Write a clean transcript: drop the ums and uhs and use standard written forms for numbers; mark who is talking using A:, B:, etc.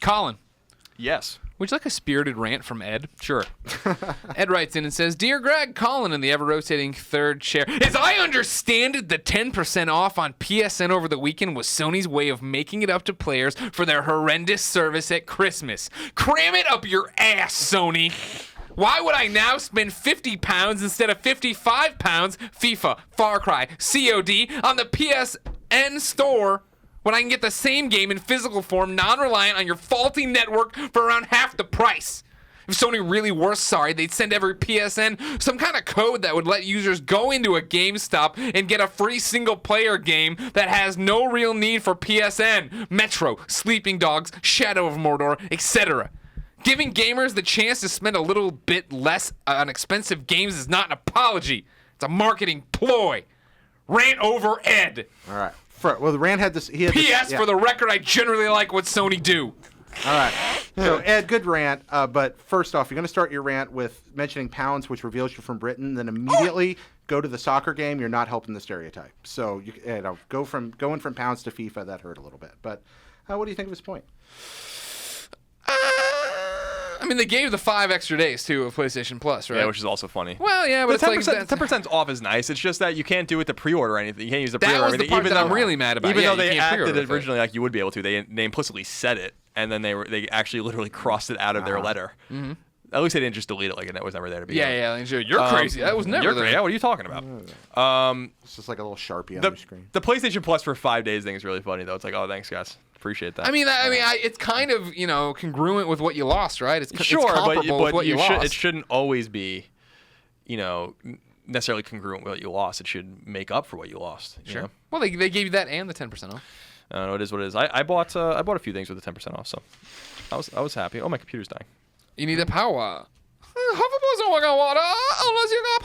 A: Colin,
B: Yes.
A: would you like a spirited rant from Ed?
B: Sure.
A: Ed writes in and says, Dear Greg, Colin in the ever-rotating third chair. As I understand it, the 10% off on PSN over the weekend was Sony's way of making it up to players for their horrendous service at Christmas. Cram it up your ass, Sony. Why would I now spend £50 instead of £55 FIFA, Far Cry, COD on the PSN store when I can get the same game in physical form, non-reliant on your faulty network for around half the price? If Sony really were sorry, they'd send every PSN some kind of code that would let users go into a GameStop and get a free single-player game that has no real need for PSN, Metro, Sleeping Dogs, Shadow of Mordor, etc. Giving gamers the chance to spend a little bit less on expensive games is not an apology. It's a marketing ploy. Rant over Ed.
C: All right. Well, the Rand had this. He had
A: P.S.
C: This, yeah.
A: For the record, I generally like what Sony do.
C: All right. So, Ed, good rant. But first off, you're going to start your rant with mentioning pounds, which reveals you're from Britain. Then immediately go to the soccer game. You're not helping the stereotype. So, going from pounds to FIFA, that hurt a little bit. But what do you think of his point?
A: I mean, they gave the 5 extra days, too, of PlayStation Plus, right?
B: Yeah, which is also funny.
A: Well, yeah, but
B: The
A: it's
B: 10%,
A: like...
B: 10% off is nice. It's just that you can't do it to pre-order or anything. You can't use the
A: That
B: pre-order.
A: was the part that I'm really mad about.
B: Even
A: Yeah,
B: though
A: you
B: they
A: can't
B: acted
A: pre-order with it.
B: originally like you would be able to, they implicitly said it, and then they actually literally crossed it out of their letter. Mm-hmm. At least they didn't just delete it like it was never there to begin with.
A: Yeah, you're crazy. That was never there.
B: Yeah, what are you talking about?
C: It's just like a little Sharpie on your screen.
B: The PlayStation Plus for 5 days thing is really funny, though. It's like, oh, thanks, guys. Appreciate that.
A: I mean, it's kind of, congruent with what you lost, right? It's
B: sure,
A: comparable with what you lost.
B: It shouldn't always be, necessarily congruent with what you lost. It should make up for what you lost.
A: Sure.
B: You know?
A: Well, they gave you that and the 10% off.
B: I don't know. It is what it is. I bought a few things with the 10% off, so I was happy. Oh, my computer's dying.
A: You need the power. Hufflepuffs don't work on water unless you got